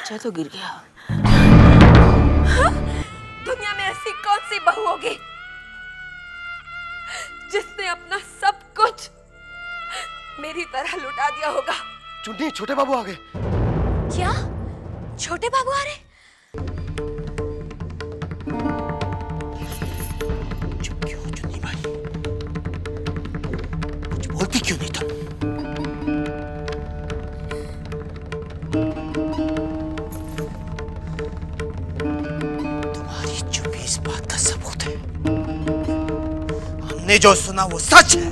बच्चा तो गिर गया। दुनिया में ऐसी कौन सी बहू होगी जिसने अपना सब कुछ मेरी तरह लुटा दिया होगा। चुन्नी, छोटे बाबू आ गए। क्या? छोटे बाबू आ रहे? चुप क्यों हो चुन्नी भाई? कुछ बोलती क्यों नहीं तुम? तुम्हारी चुप्पी इस बात का सबूत है। हमने जो सुना वो सच है।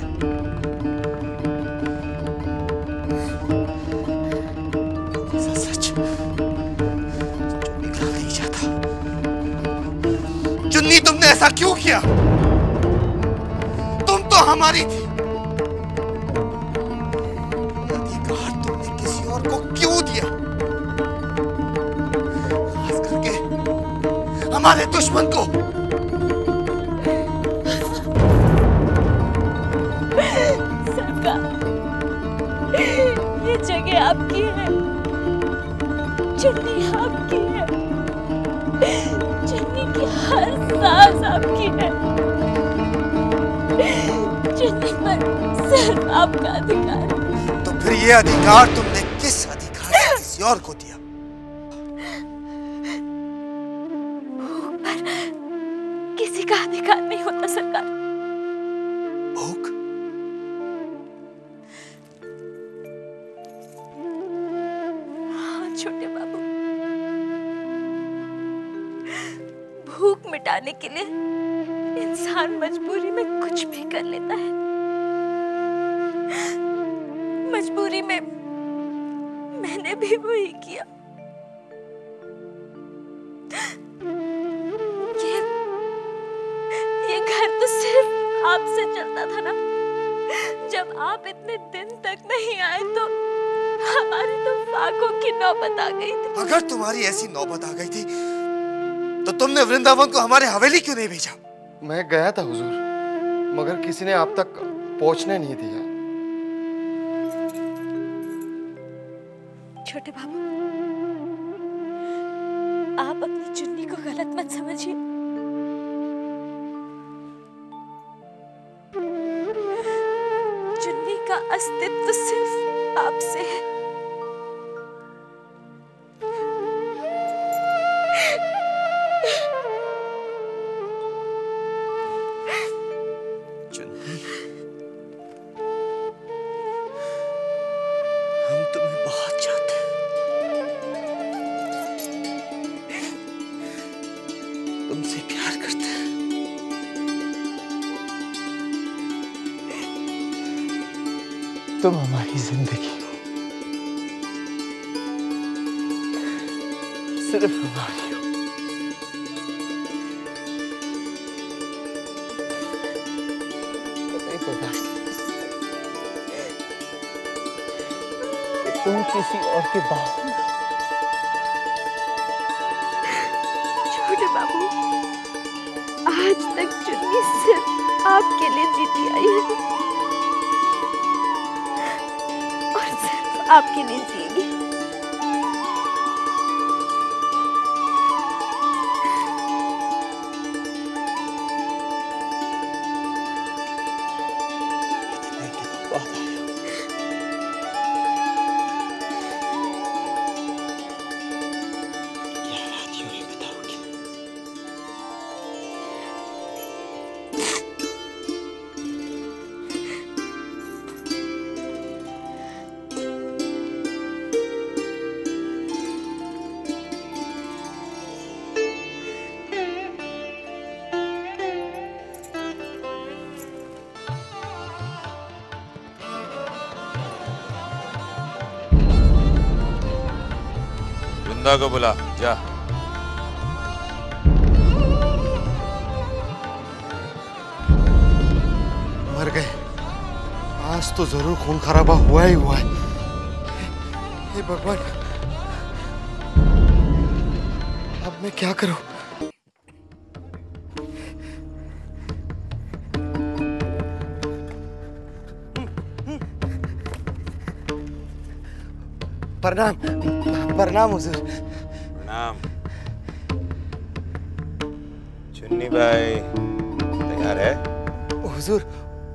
चुन्नी, तुमने ऐसा क्यों किया? तुम तो हमारी थी। अधिकार तुमने किसी और को क्यों दिया? खास करके हमारे दुश्मन को। सरकार, ये जगह आपकी है, चुन्नी आपकी है, चुन्नी की हर सांस आपकी है, चुन्नी पर सिर्फ आपका अधिकार है। तो फिर ये अधिकार तुमने किस अधिकार से किसी और को दिया? भूख पर किसी का अधिकार नहीं होता सरकार। भूख? हाँ छोटे बाबू, भूख मिटाने के लिए इंसान मजबूरी में कुछ भी कर लेता है। मजबूरी में मैंने भी वही किया। ये घर तो सिर्फ आपसे चलता था ना। जब आप इतने दिन तक नहीं आए तो हमारी तो फाकों की नौबत आ गई थी। अगर तुम्हारी ऐसी नौबत आ गई थी तो तुमने वृंदावन को हमारे हवेली क्यों नहीं भेजा? मैं गया था हुजूर, मगर किसी ने आप तक पहुंचने नहीं दिया। छोटे बाबू, आप अपनी चुन्नी को गलत मत समझिए। चुन्नी का अस्तित्व सिर्फ आपसे है। चुन्नी, हम तुम्हें बहुत चाहते हैं, तुमसे प्यार करते हैं। तुम हमारी जिंदगी हो, सिर्फ हमारी हो। नहीं पता कि तुम किसी और के बाप हो। छोटे बाबू, आज तक चुन्नी सिर्फ आपके लिए जीती आई है और सिर्फ आपके लिए जिएगी। वृंदा को बुला, जा। मर गए। आज तो जरूर खून खराबा हुआ ही हुआ है। हे भगवान, अब मैं क्या करूं? प्रणाम, प्रणाम हुजूर। मुन्नी भाई तैयार है? हुजूर,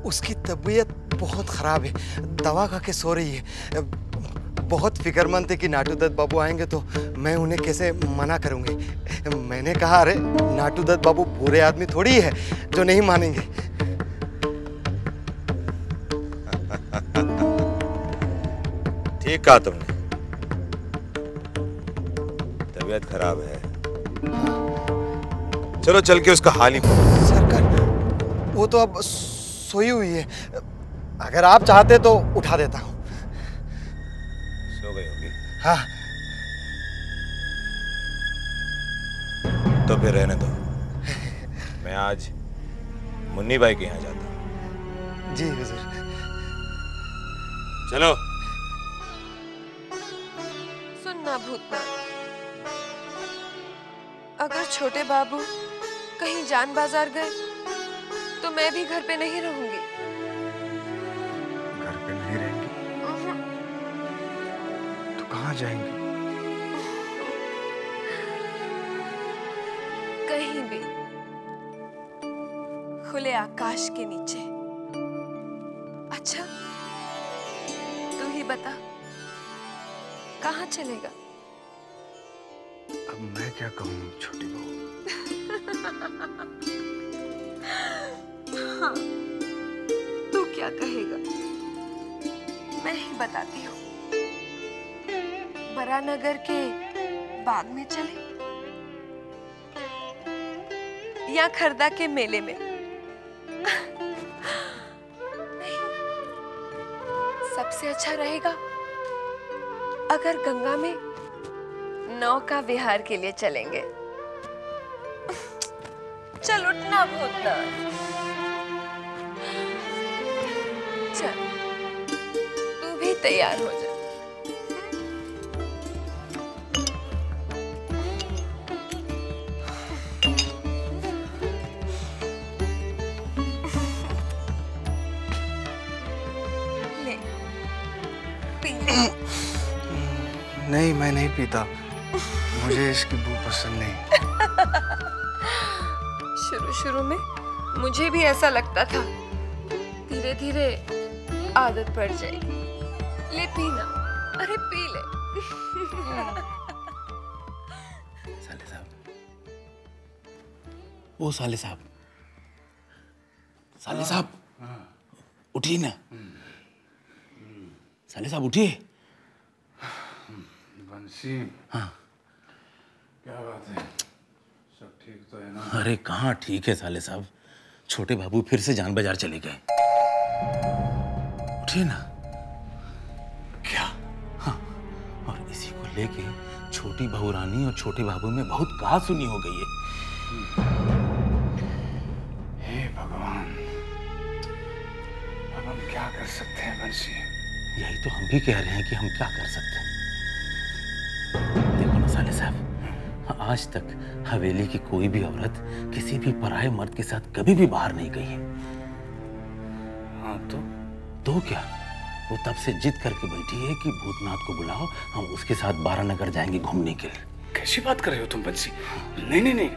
उसकी तबीयत बहुत खराब है, दवा खा के सो रही है। बहुत फिक्रमंद है कि नाटू दत्त बाबू आएंगे तो मैं उन्हें कैसे मना करूंगी। मैंने कहा, अरे नाटू दत्त बाबू बुरे आदमी थोड़ी है जो नहीं मानेंगे। ठीक कहा तुमने, तबीयत खराब है। चलो चल के उसका हाल ही पूछो। सरकार, वो तो अब सोई हुई है, अगर आप चाहते तो उठा देता हूँ। सो गई होगी? हाँ। तो फिर रहने दो, मैं आज मुन्नी भाई के यहाँ जाता हूँ। जी हुजूर। चलो। सुनना भूतनाथ, अगर छोटे बाबू कहीं जान बाजार गए तो मैं भी घर पे नहीं रहूंगी। घर पे नहीं रहेंगी तो कहाँ जाएंगी? कहीं भी, खुले आकाश के नीचे। अच्छा, तू ही बता, कहाँ चलेगा? अब मैं क्या कहूँ छोटी बहू? हाँ, तू क्या कहेगा? मैं ही बताती हूँ। बरानगर के बाग में चले या खरदा के मेले में? नहीं, सबसे अच्छा रहेगा अगर गंगा में नौका विहार के लिए चलेंगे। चल उठना भूतनाथ, चल तू भी तैयार हो जा। ले, पी ले। नहीं, मैं नहीं पीता, मुझे इसकी बू पसंद नहीं। शुरू में मुझे भी ऐसा लगता था, धीरे धीरे आदत पड़ जाएगी। ले पीना, अरे पी ले। साले साहब, ओ साले साहब, साले साहब उठिए ना। साले साहब उठिए। बंसी, हाँ, क्या बात है? सब ठीक तो है ना? अरे कहाँ ठीक है साले साहब, छोटे बाबू फिर से जान बाजार चले गए। उठिए ना। क्या? हाँ, और इसी को लेके छोटी बहू रानी और छोटे बाबू में बहुत कहा सुनी हो गई है। हे भगवान, अब हम क्या कर सकते हैं बंसी? यही तो हम भी कह रहे हैं कि हम क्या कर सकते हैं। देखो ना साले साहब, आज तक हवेली की कोई भी औरत किसी भी पराये मर्द के साथ कभी भी बाहर नहीं गई है। हाँ तो क्या, वो तब से जिद करके बैठी है कि भूतनाथ को बुलाओ, हम उसके साथ बारानगर जाएंगे घूमने के लिए। कैसी बात कर रहे हो तुम बंसी? नहीं नहीं नहीं,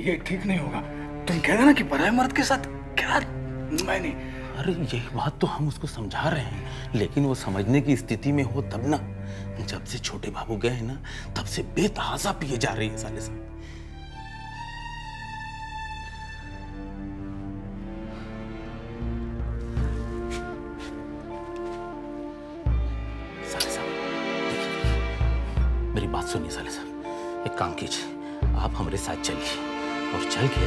ये ठीक नहीं होगा। तुम कह देना कि पराये मर्द के साथ क्या? मैं नहीं। अरे यही बात तो हम उसको समझा रहे हैं, लेकिन वो समझने की स्थिति में हो तब ना। जब से छोटे बाबू गए हैं ना, तब से बेतहाशा पिए जा रही है साले साहब। साले साहब देखिए, मेरी बात सुनिए साले साहब, एक काम कीजिए, आप हमारे साथ चलिए और चल के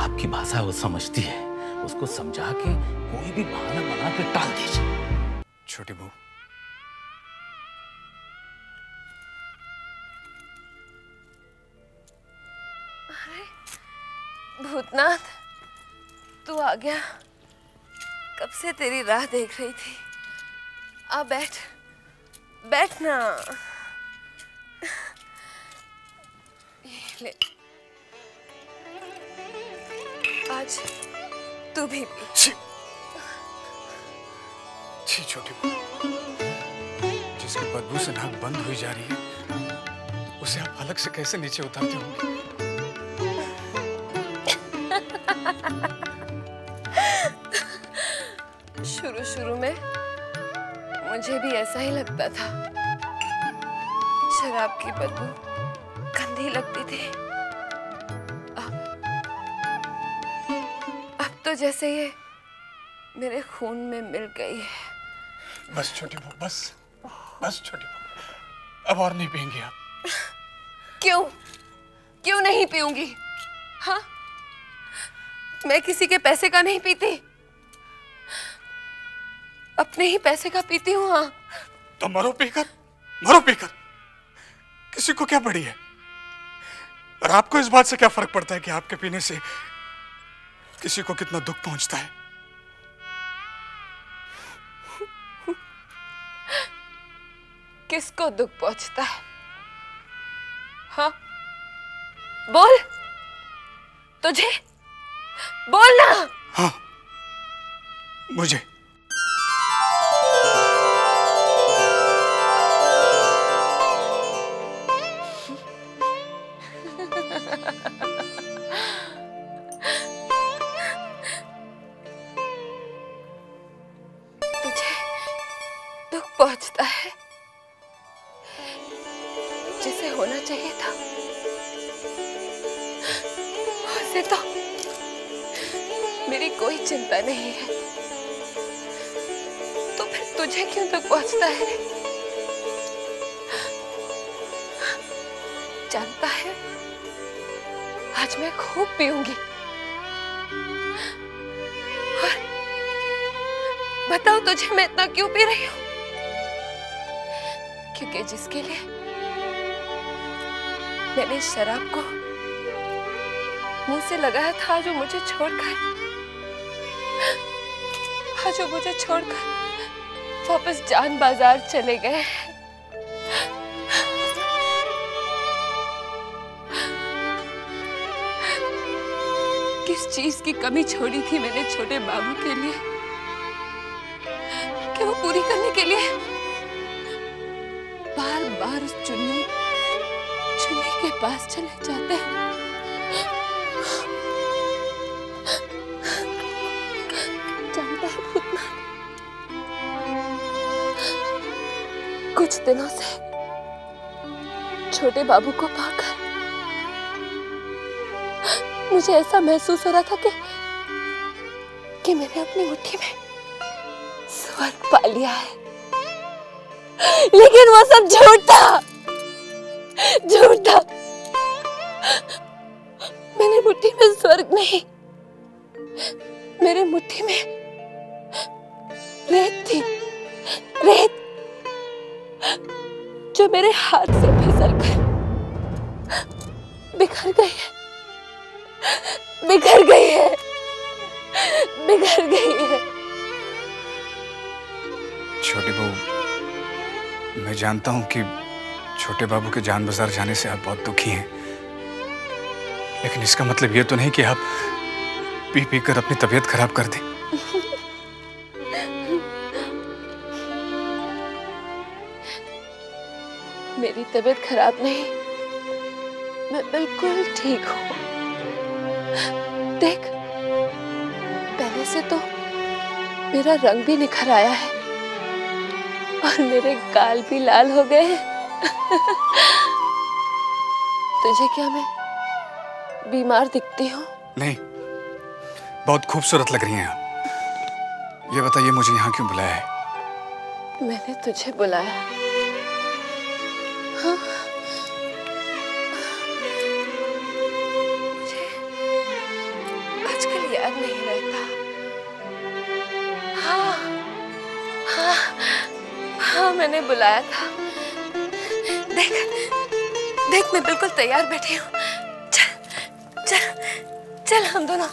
आपकी भाषा वो समझती है, उसको समझा के कोई भी बहाना बना के टाल दीजिए। छोटी बहू, भूतनाथ, तू आ गया। कब से तेरी राह देख रही थी। आ बैठ, बैठ ना। ले, आज तू भी पी। छी छोटी बहू, जिसकी बदबू से नाक बंद हुई जा रही है, उसे आप अलग से कैसे नीचे उतारते होंगे? शुरू में मुझे भी ऐसा ही लगता था। शराब की बदबू गंदी लगती थी। अब तो जैसे ये मेरे खून में मिल गई है। बस छोटी बहू, बस छोटी बहू, अब और नहीं पिएंगी आप। क्यों नहीं पीऊंगी? हाँ, मैं किसी के पैसे का नहीं पीती, अपने ही पैसे का पीती हूँ। हाँ, तो मरो पीकर। किसी को क्या पड़ी है? और आपको इस बात से क्या फर्क पड़ता है कि आपके पीने से किसी को कितना दुख पहुंचता है? किसको दुख पहुंचता है? हाँ, बोल, तुझे बोल ना। हाँ, मुझे। तुझे दुख पहुंचता है, जिसे होना चाहिए था उसे तो मेरी कोई चिंता नहीं है, तो फिर तुझे क्यों दुख पहुंचता है रे? जानता है, आज मैं खूब पीऊंगी। और बताओ तुझे मैं इतना क्यों पी रही हूं? क्योंकि जिसके लिए मैंने शराब को मुंह से लगाया था, जो मुझे छोड़कर वापस जान बाजार चले गए। किस चीज की कमी छोड़ी थी मैंने छोटे बाबू के लिए कि वो पूरी करने के लिए बार बार उस चुन्नी के पास चले जाते हैं। जानता है भूतनाथ, कुछ दिनों से छोटे बाबू को पाकर मुझे ऐसा महसूस हो रहा था कि मैंने अपनी मुट्ठी में स्वर्ग पा लिया है। लेकिन वो सब झूठ था। मेरी मुट्ठी में स्वर्ग नहीं, मेरे मुट्ठी में रेत थी, रेत जो मेरे हाथ से फिसल कर बिखर गई है। छोटी बहू, मैं जानता हूं कि छोटे बाबू के जान बाजार जाने से आप बहुत दुखी हैं, लेकिन इसका मतलब ये तो नहीं कि आप पी पी कर अपनी तबीयत खराब कर दें। मेरी तबीयत खराब नहीं, मैं बिल्कुल ठीक हूँ। देख, पहले से तो मेरा रंग भी निखर आया है और मेरे गाल भी लाल हो गए हैं। तुझे क्या मैं बीमार दिखती हूँ? नहीं, बहुत खूबसूरत लग रही हैं आप। ये बताइए, मुझे यहाँ क्यों बुलाया है? मैंने तुझे बुलाया। हाँ, मुझे आजकल याद नहीं रहता। हाँ, मैंने बुलाया था। देख, मैं बिल्कुल तैयार बैठी हूँ। चल हम दोनों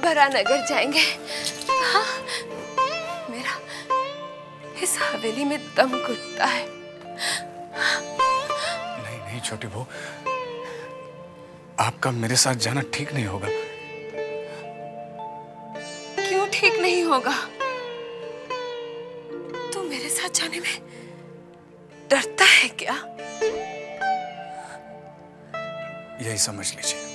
बरानगर जाएंगे। हाँ, मेरा इस हवेली में दम घुटता है। नहीं छोटी बहू, आपका मेरे साथ जाना ठीक नहीं होगा। क्यों ठीक नहीं होगा? तू मेरे साथ जाने में डरता है क्या? यही समझ लीजिए।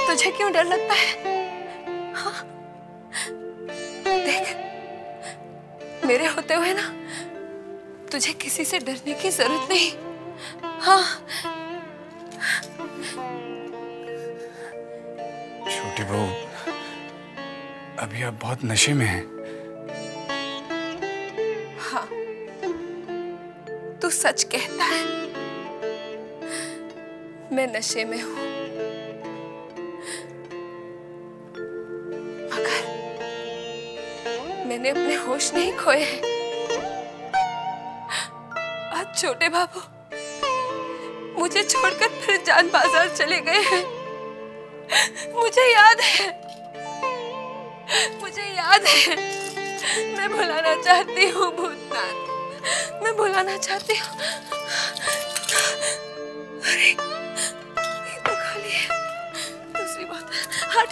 तुझे क्यों डर लगता है? हाँ? देख, मेरे होते हुए ना तुझे किसी से डरने की जरूरत नहीं। हाँ। छोटी बहू, अभी आप बहुत नशे में हैं। हाँ, तू सच कहता है, मैं नशे में हूं। मगर मैंने अपने होश नहीं खोए हैं। आज छोटे बाबू मुझे छोड़कर फिर जान बाजार चले गए हैं। मुझे याद है, मैं भुलाना चाहती हूँ भूतनाथ, मैं भुलाना चाहती हूँ। अरे ये तो खाली है। दूसरी बोतल हट।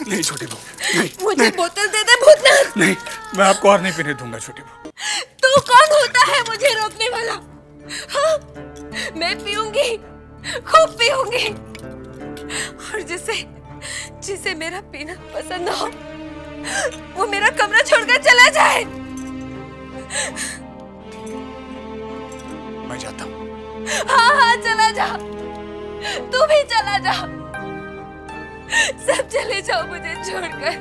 नहीं छोटी बहू, नहीं। मुझे नहीं, बोतल दे दे भूतनाथ। नहीं, मैं आपको और नहीं पीने दूंगा छोटी बहू। तू कौन होता है मुझे रोकने वाला? हाँ? मैं पीऊंगी, खूब पीऊंगी, और जिसे मेरा पीना पसंद हो वो मेरा कमरा छोड़कर चला जाए। मैं जाता हूँ। हाँ, चला जा, तू भी चला जा, सब चले जाओ मुझे छोड़कर।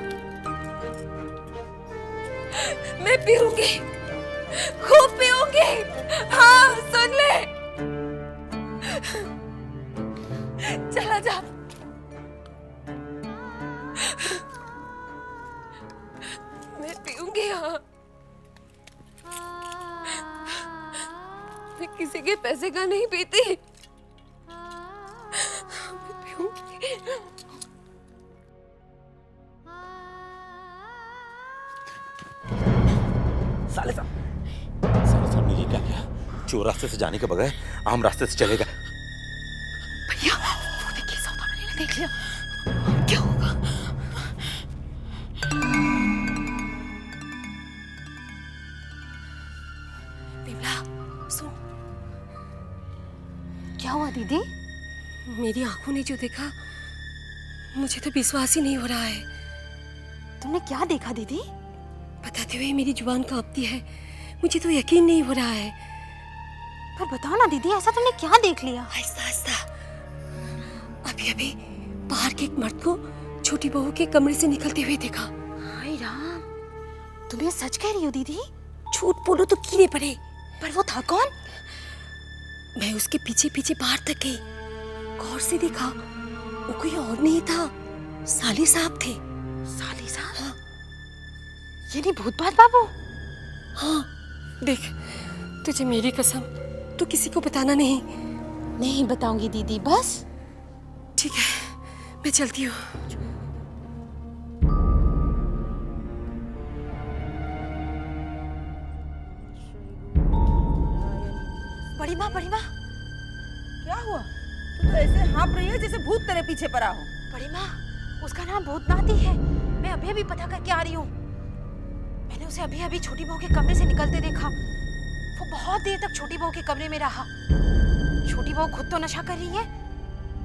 मैं पीऊंगी, खूब पीऊंगी। हाँ, सुन ले, चला जा। मैं पीऊंगी। हाँ, मैं किसी के पैसे का नहीं पीती। मैं पीऊंगी। साले साहब ने ये क्या किया? चोर रास्ते से जाने के बगैर आम रास्ते से चलेगा। भैया, वो देखिए, सौदा मैंने देख लिया। क्या होगा? बिमला, सुन। क्या हुआ दीदी? मेरी आंखों ने जो देखा, मुझे तो विश्वास ही नहीं हो रहा है। तुमने क्या देखा दीदी? बताते हुए मेरी जुबान कांपती है। मुझे तो यकीन नहीं हो रहा है। पर बताओ ना दीदी, ऐसा तुमने क्या देख लिया? आहिस्ता आहिस्ता। अभी अभी बाहर के एक मर्द को छोटी बहू के कमरे से निकलते हुए देखा। हाय राम, तुम ये सच कह रही हो दीदी? झूठ बोलो तो कीड़े पड़े। पर वो था कौन? मैं उसके पीछे पीछे बाहर तक गई, गौर से देखा, वो कोई और नहीं था, साली साहब थे। साली साहब? हाँ। ये नहीं भूतबात बाबू? हाँ, देख, तुझे मेरी कसम, तू किसी को बताना नहीं। नहीं बताऊंगी दीदी, बस। ठीक है, मैं चलती हूँ। बड़ी माँ, बड़ी माँ। क्या हुआ? तू तो ऐसे हाँप रही है जैसे भूत तेरे पीछे पड़ा हो। बड़ी माँ, उसका नाम भूतनाथ ही है। मैं अभी अभी पता करके आ रही हूँ। मैंने उसे अभी अभी छोटी बहू के कमरे से निकलते देखा। वो बहुत देर तक छोटी बहू के कमरे में रहा। छोटी बहू खुद तो नशा कर रही है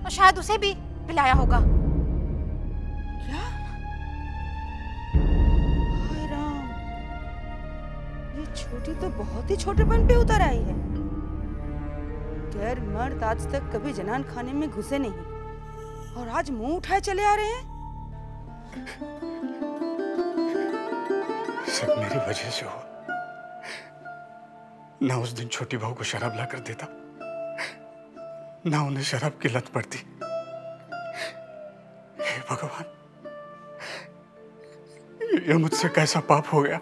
और शायद उसे भी पिलाया होगा। क्या? हाय राम, ये छोटी तो बहुत ही छोटेपन पे उतर आई है। गैर मर्द आज तक कभी जनान खाने में घुसे नहीं और आज मुंह उठाए चले आ रहे हैं। सब मेरी वजह से हुआ। ना उस दिन छोटी बहू को शराब ला कर देता, ना उन्हें शराब की लत पड़ती। हे भगवान, ये मुझसे कैसा पाप हो गया।